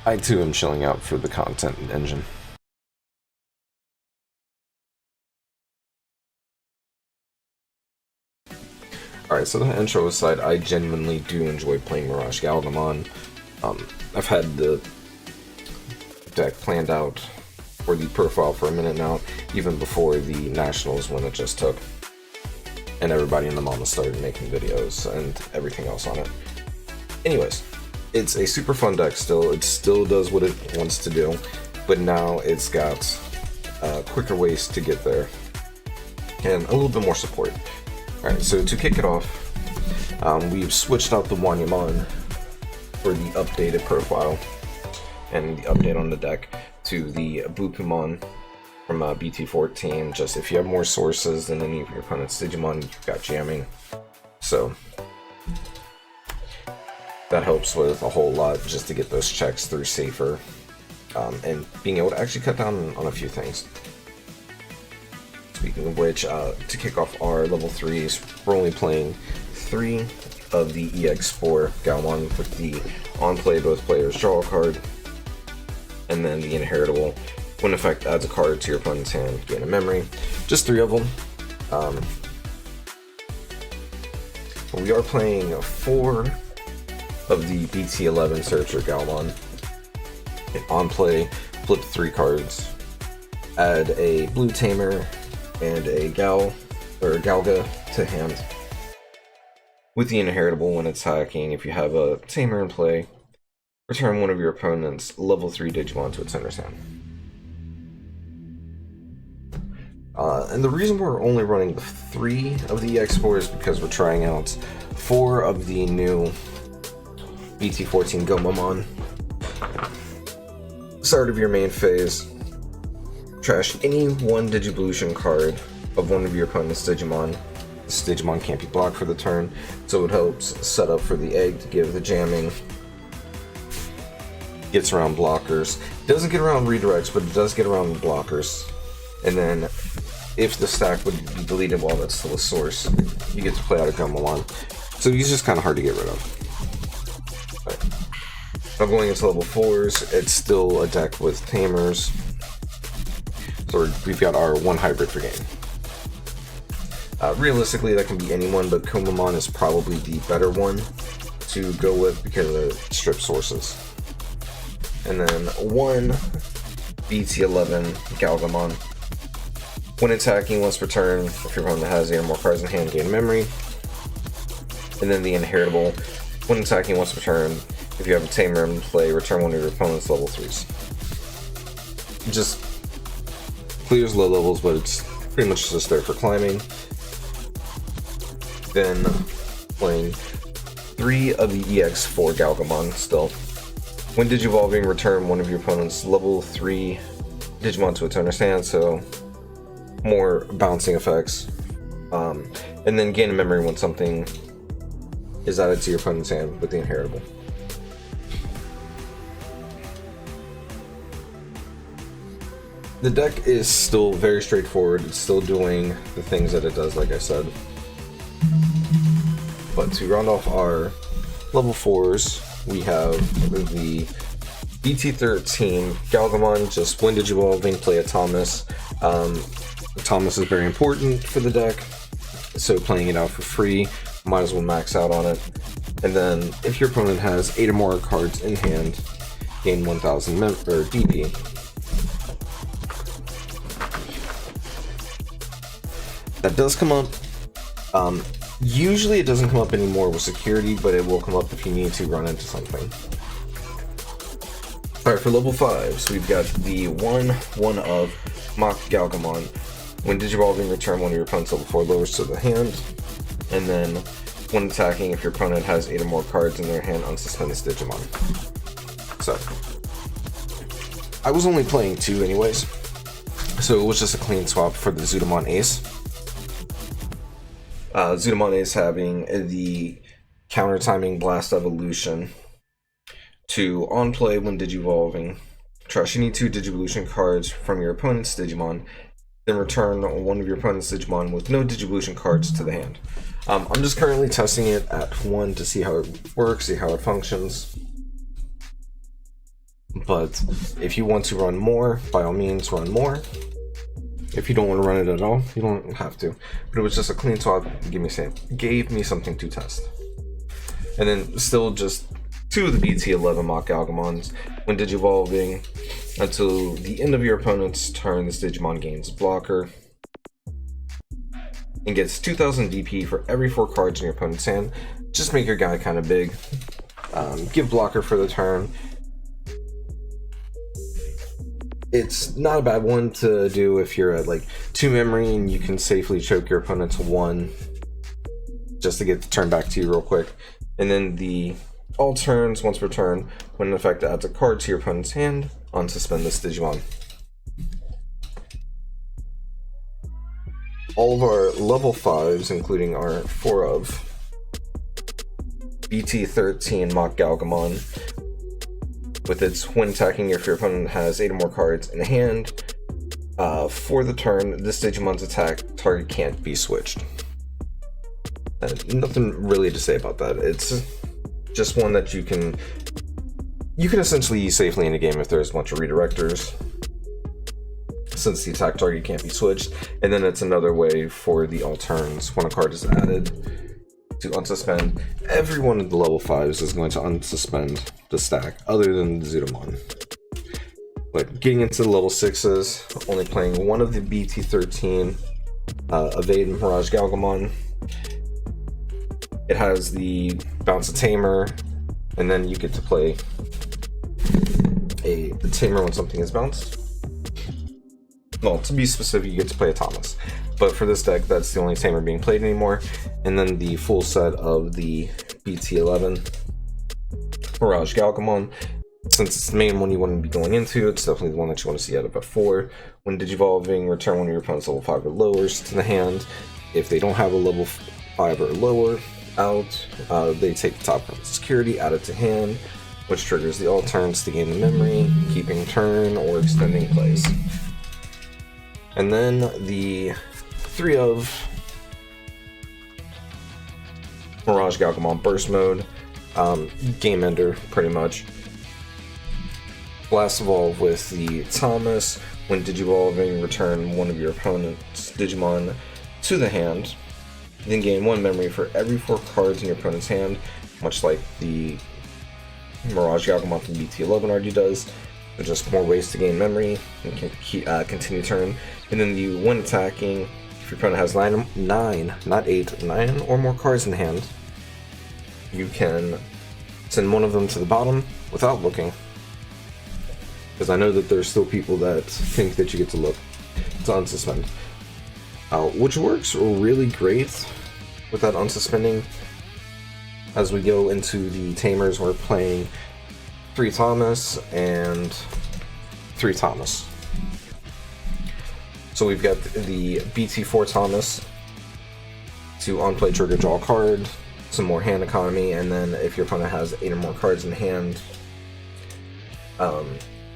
I too am chilling out for the content engine. Alright, so the intro aside, I genuinely do enjoy playing MirageGaogamon. I've had the deck planned out for the profile for a minute now, even before the Nationals when it just took. And everybody in the mama started making videos and everything else on it. Anyways, it's a super fun deck still. It still does what it wants to do, but now it's got quicker ways to get there and a little bit more support. Alright, so to kick it off, we've switched out the Bukamon for the updated profile and the update on the deck to the Bukamon from BT14. Just if you have more sources than any of your opponent's Digimon, you've got jamming. So that helps with a whole lot just to get those checks through safer, and being able to actually cut down on a few things. Speaking of which, to kick off our level 3s, we're only playing 3 of the EX4 Gaomon with the on play both players draw a card, and then the inheritable. When effect adds a card to your opponent's hand, gain a memory. Just 3 of them. We are playing 4 of the BT11 Searcher Gaomon. On play, flip 3 cards, add a blue tamer and a Galga to hand. With the inheritable, when attacking, if you have a tamer in play, return one of your opponent's level 3 Digimon to its center's hand. And the reason we're only running 3 of the EX4 is because we're trying out 4 of the new BT14 Gomamon. Start of your main phase, trash any 1 Digivolution card of one of your opponent's Digimon. This Digimon can't be blocked for the turn, so it helps set up for the egg to give the jamming. Gets around blockers. Doesn't get around redirects, but it does get around blockers. And then, if the stack would be deleted while that's still a source, you get to play out a Gomamon. So he's just kind of hard to get rid of. Right. Now going into level 4s, it's still a deck with tamers. So we've got our 1 hybrid for game. Realistically, that can be anyone, but Bukamon is probably the better one to go with because of the strip sources. And then 1 BT11 Gaogamon. When attacking, once per turn, if your opponent has 8 or more cards in hand, gain memory. And then the inheritable. When attacking once per turn, if you have a tamer in play, return one of your opponent's level 3s. It just clears low levels, but it's pretty much just there for climbing. Then playing 3 of the EX4 Gaogamon still. When Digivolving, return one of your opponent's level 3 Digimon to its owner's hand, so more bouncing effects. And then gain a memory when something is added to your opponent's hand with the inheritable. The deck is still very straightforward. It's still doing the things that it does, like I said. But to round off our level 4s, we have the BT13 Gaogamon, just when Digivolving, play a Thomas. Thomas is very important for the deck, so playing it out for free, might as well max out on it. And then, if your opponent has 8 or more cards in hand, gain 1000 DP. That does come up. Usually it doesn't come up anymore with security, but it will come up if you need to run into something. Alright, for level 5s, we've got the 1 of Mock Gaogamon. When Digivolving, return one of your opponent's level 4 lowers to the hand. And then, when attacking, if your opponent has 8 or more cards in their hand, unsuspend this Digimon. So, I was only playing 2 anyways, so it was just a clean swap for the Zudomon Ace. Zudomon Ace having the counter timing blast evolution to on play when Digivolving. Trash any 2 Digivolution cards from your opponent's Digimon, then return one of your opponent's Digimon with no Digivolution cards to the hand. I'm just currently testing it at 1 to see how it works, see how it functions. But if you want to run more, by all means run more. If you don't want to run it at all, you don't have to. But it was just a clean swap, gave me something to test. And then still just 2 of the BT11 MirageGaogamons. When digivolving until the end of your opponent's turn, this Digimon gains blocker and gets 2000 DP for every 4 cards in your opponent's hand. Just make your guy kind of big. Give blocker for the turn. It's not a bad one to do if you're at like 2 memory and you can safely choke your opponent to 1 just to get the turn back to you real quick. And then the all turns, once per turn, when in effect adds a card to your opponent's hand, unsuspend this Digimon. All of our level 5s, including our 4 of BT13 MirageGaogamon, with its when attacking if your opponent has 8 or more cards in hand, for the turn, this Digimon's attack target can't be switched. Nothing really to say about that. It's just one that you can essentially use safely in a game if there's a bunch of redirectors, since the attack target can't be switched. And then it's another way for the all turns when a card is added to unsuspend. Every one of the level 5s is going to unsuspend the stack, other than the Zudomon. But getting into the level 6s, only playing one of the BT13 Evade and MirageGaogamon. It has the Bounce a Tamer, and then you get to play a Tamer when something is bounced. Well, to be specific, you get to play a Thomas. But for this deck, that's the only Tamer being played anymore. And then the full set of the BT11 MirageGaogamon. Since it's the main one you want to be going into, it's definitely the one that you want to see out of F4. When digivolving, return one of your opponent's level 5 or lower to the hand. If they don't have a level 5 or lower out, they take the top card security, add it to hand, which triggers the all turns to gain the memory, keeping turn, or extending plays. And then the 3 of MirageGaogamon Burst Mode, game ender, pretty much. Blast Evolve with the Thomas. When digivolving, return one of your opponent's Digimon to the hand. Then gain 1 memory for every 4 cards in your opponent's hand, much like the MirageGaogamon from BT11 already does. But just more ways to gain memory and continue turn. And then you, when attacking, if your opponent has 9 or more cards in hand, you can send one of them to the bottom without looking. Because I know that there's still people that think that you get to look. It's unsuspend. Which works really great with that unsuspending. As we go into the Tamers, we're playing 3 Thomas and 3 Thomas. So we've got the BT4 Thomas to on-play trigger draw a card, some more hand economy, and then if your opponent has 8 or more cards in hand,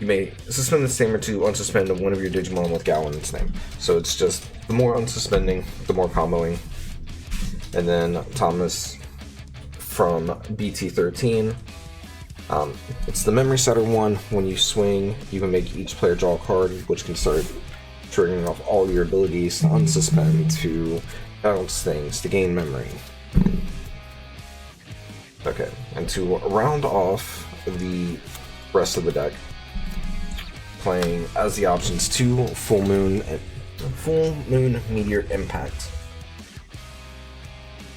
you may suspend the Tamer to unsuspend one of your Digimon with Gao in its name. So it's just the more unsuspending, the more comboing. And then Thomas from BT13. It's the memory setter one. When you swing, you can make each player draw a card, which can start triggering off all your abilities to unsuspend, to bounce things, to gain memory. Okay, and to round off the rest of the deck, playing as the options 2 Full Moon Meteor Impact.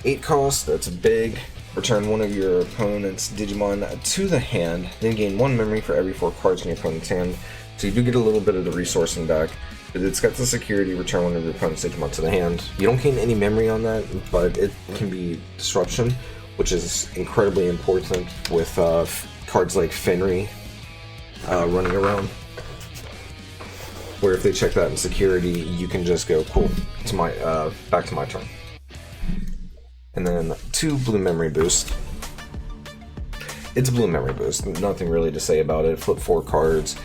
8 cost, that's big. Return one of your opponent's Digimon to the hand, then gain 1 memory for every 4 cards in your opponent's hand. So you do get a little bit of the resourcing back. But it's got the security, return one of your opponent's Digimon to the hand. You don't gain any memory on that, but it can be disruption, which is incredibly important with cards like Fenry running around. Where if they check that in security, you can just go, cool, it's my back to my turn. And then 2 blue memory boost. It's a blue memory boost, nothing really to say about it. Flip 4 cards,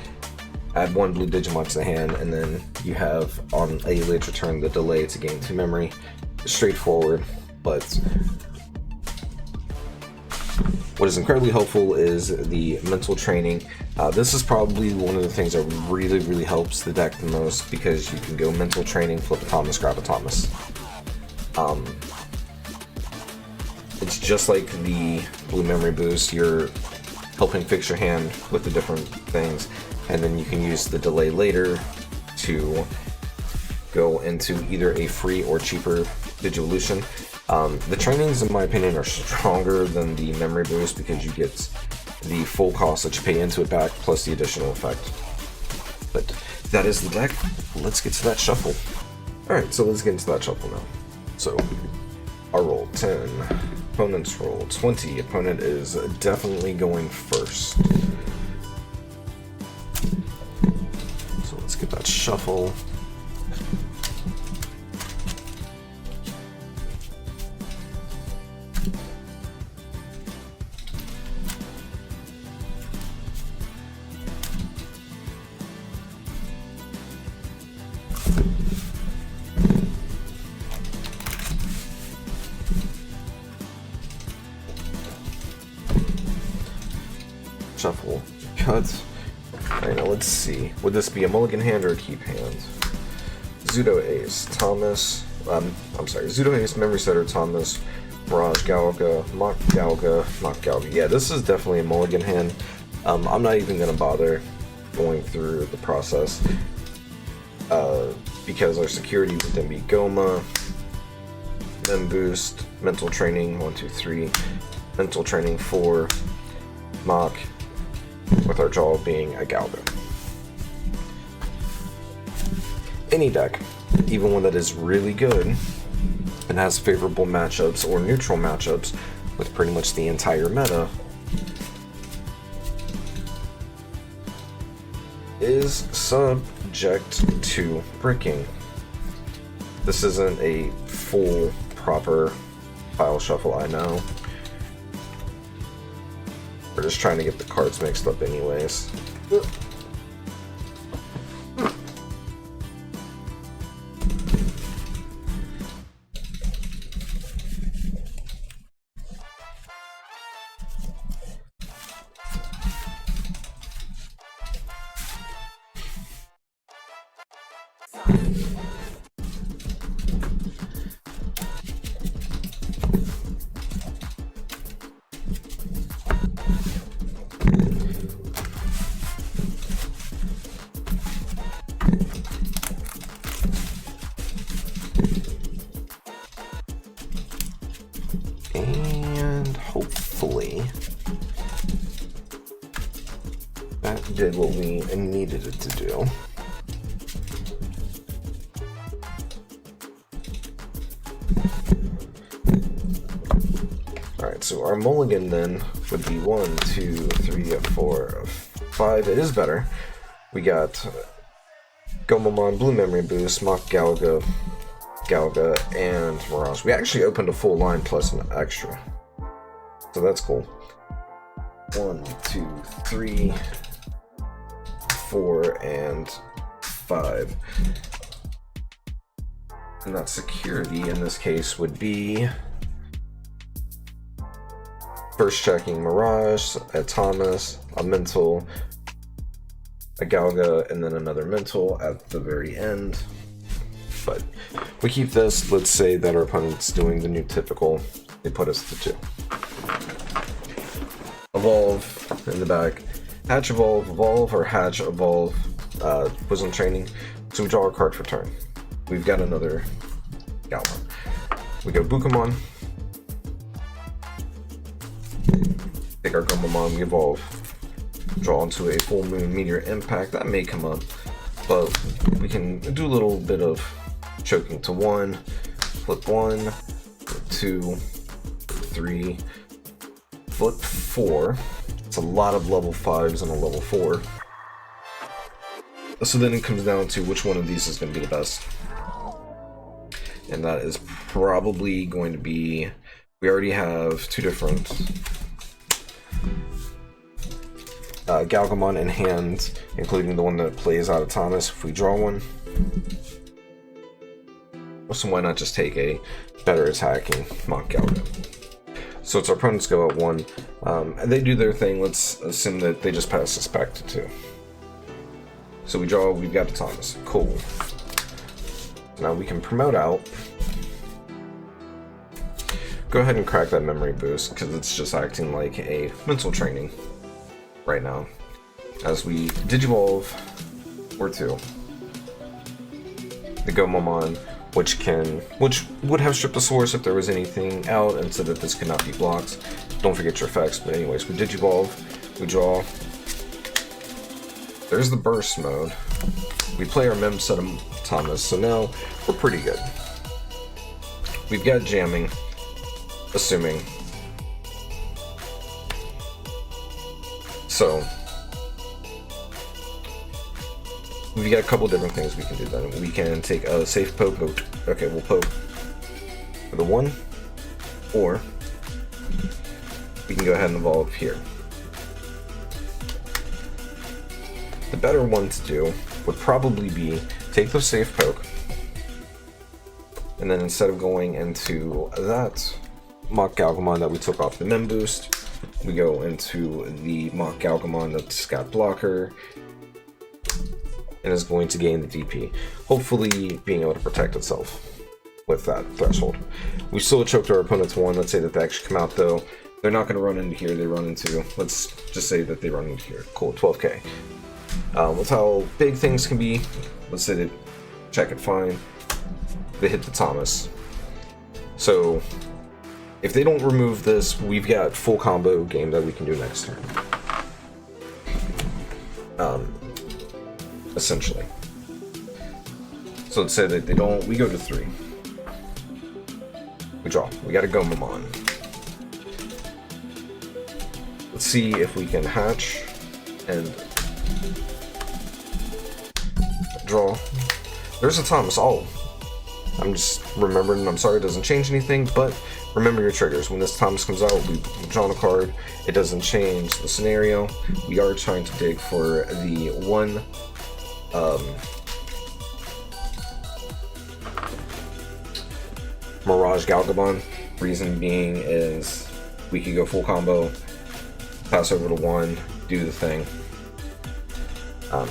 add 1 blue Digimon to the hand, and then you have on a later turn the delay to gain 2 memory. Straightforward, but What is incredibly helpful is the mental training. This is probably one of the things that really helps the deck the most, because you can go mental training, flip a Thomas, grab a Thomas. It's just like the blue memory boost. You're helping fix your hand with the different things, and then you can use the delay later to go into either a free or cheaper Digivolution. The trainings, in my opinion, are stronger than the memory boost, because you get the full cost that you pay into it back, plus the additional effect. But that is the deck. Let's get to that shuffle. Alright, so let's get into that shuffle now. So, I roll 10. Opponent's roll 20. Opponent is definitely going first. So let's get that shuffle. Shuffle. Cut. Alright, now let's see. Would this be a mulligan hand or a keep hand? Zudo Ace, Thomas. Zudo Ace, Memory Setter, Thomas, MirageGaogamon, Mock Galga. Yeah, this is definitely a mulligan hand. I'm not even gonna bother going through the process, because our security would then be Goma, Mem Boost, Mental Training 1, 2, 3, Mental Training 4, Mock, with our draw being a Galga. Any deck, even one that is really good and has favorable matchups or neutral matchups with pretty much the entire meta, is subject to bricking. This isn't a full, proper file shuffle, I know. We're just trying to get the cards mixed up anyways. And hopefully that did what we needed it to do. Alright, so our mulligan then would be 1, 2, 3, 4, 5. It is better. We got Gomamon, Blue Memory Boost, Mock Galga, and Mirage. We actually opened a full line plus an extra, so that's cool. 1, 2, 3, 4, and 5. And that security in this case would be first checking Mirage, a Thomas, a Mental, a Galga, and then another Mental at the very end. But we keep this. Let's say that our opponent's doing the new typical. They put us to 2. Evolve in the back. Hatch evolve, or hatch evolve Wisdom Training. So we draw a card for turn. We've got another Galma. We go Bukamon. Take our Gomamon, we evolve. Draw into a full moon meteor impact. That may come up, but we can do a little bit of choking to 1, flip 1, flip 2, 3, flip 4. It's a lot of level 5s and a level 4. So then it comes down to which one of these is going to be the best. And that is probably going to be, we already have 2 different Gaogamon in hand, including the one that plays out of Thomas if we draw one. So why not just take a better attacking Mock Galga? So it's our opponents go at 1. And they do their thing. Let's assume that they just pass us back to 2. So we draw, we've got the Thomas. Cool. Now we can promote out. Go ahead and crack that memory boost, because it's just acting like a mental training right now. As we Digivolve, or 2. The Gomamon, which would have stripped the source if there was anything out, and so that this could not be blocked. Don't forget your effects, but anyways, we Digivolve, we draw. There's the burst mode. We play our Mem set of Thomas, so now we're pretty good. We've got jamming, assuming. So we've got a couple different things we can do then. We can take a safe poke. Okay, we'll poke for the 1, or we can go ahead and evolve here. The better one to do would probably be take the safe poke, and then instead of going into that MirageGaogamon that we took off the Mem boost, we go into the MirageGaogamon that's got blocker and is going to gain the DP, hopefully being able to protect itself with that threshold. We still choked our opponent's 1. Let's say that they actually come out though. They're not going to run into here, they run into, let's just say that they run into here. Cool, 12k. With how big things can be, let's say they check it fine. They hit the Thomas. So if they don't remove this, we've got full combo game that we can do next turn. Essentially. So let's say that they don't, we go to 3. We draw. We got a Gomamon. Let's see if we can hatch and draw. There's a Thomas. Oh, I'm just remembering. I'm sorry, it doesn't change anything, but remember your triggers. When this Thomas comes out, we draw a card. It doesn't change the scenario. We are trying to dig for the 1 MirageGaogamon. Reason being is we could go full combo, pass over to 1, do the thing.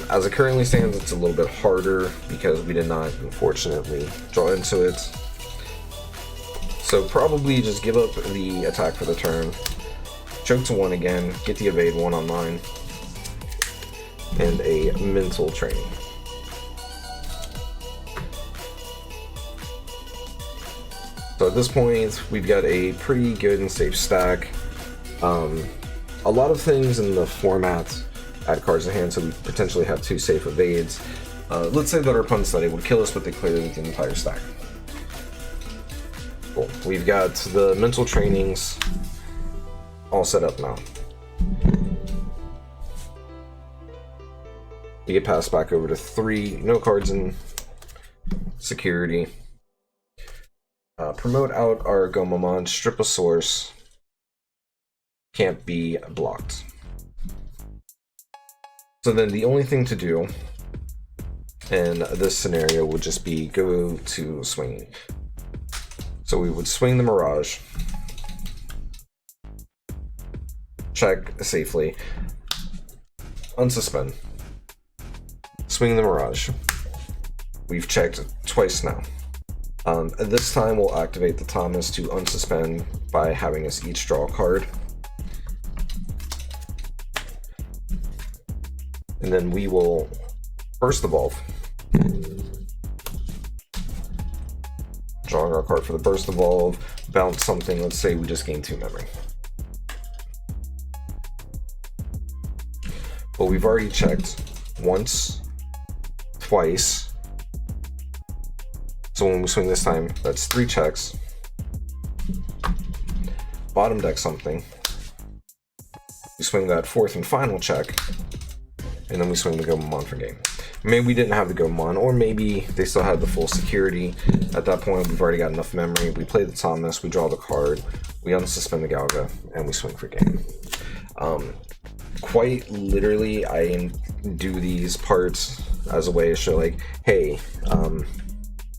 As it currently stands, it's a little bit harder because we did not, unfortunately, draw into it. So probably just give up the attack for the turn, choke to 1 again, get the evade 1 on 9, and a mental training. So at this point, we've got a pretty good and safe stack. A lot of things in the format add cards in hand, so we potentially have 2 safe evades. Let's say that our opponent's not able to kill us, but they clear the entire stack. Cool. We've got the mental trainings all set up now. We get passed back over to 3, no cards in security. Promote out our Gomamon, strip a source, can't be blocked. So then the only thing to do in this scenario would just be go to swinging. So we would swing the Mirage, check safely, unsuspend, swing the Mirage. We've checked twice now. This time we'll activate the Thomas to unsuspend by having us each draw a card. And then we will burst evolve. Drawing our card for the burst evolve, bounce something, let's say we just gain 2 memory. But we've already checked once, twice. So when we swing this time, that's 3 checks. Bottom deck something. We swing that 4th and final check. And then we swing the Gomamon for game. Maybe we didn't have the Gomamon, or maybe they still had the full security. At that point, we've already got enough memory. We play the Thomas, we draw the card, we unsuspend the Galga, and we swing for game. Quite literally, I do these parts as a way to show, like, hey,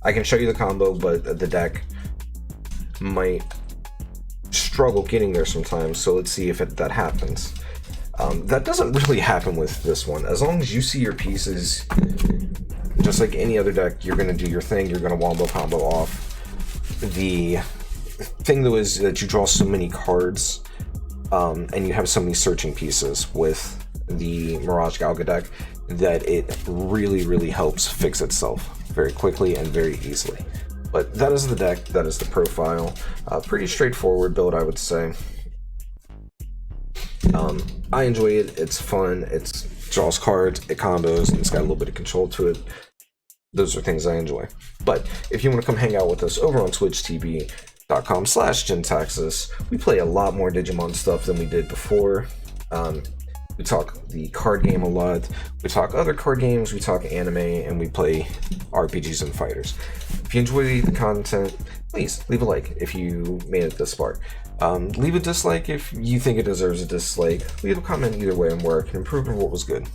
I can show you the combo, but the deck might struggle getting there sometimes, so let's see if that happens. That doesn't really happen with this one. As long as you see your pieces, just like any other deck, you're going to do your thing, you're going to wombo combo off. The thing though is that you draw so many cards, and you have so many searching pieces with the MirageGaogamon deck that it really helps fix itself very quickly and very easily. But that is the deck, that is the profile. Pretty straightforward build, I would say. I enjoy it, it's fun, it draws cards, it combos, and it's got a little bit of control to it. Those are things I enjoy. But if you want to come hang out with us over on twitchtv.com/Gentaxis, we play a lot more Digimon stuff than we did before. We talk the card game a lot, we talk other card games, we talk anime, and we play RPGs and fighters. If you enjoy the content, please leave a like if you made it this far. Leave a dislike if you think it deserves a dislike. Leave a comment either way on where I can improve on what was good.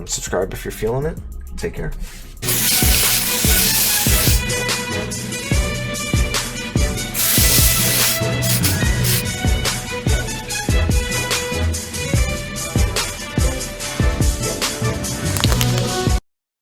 Subscribe if you're feeling it. Take care.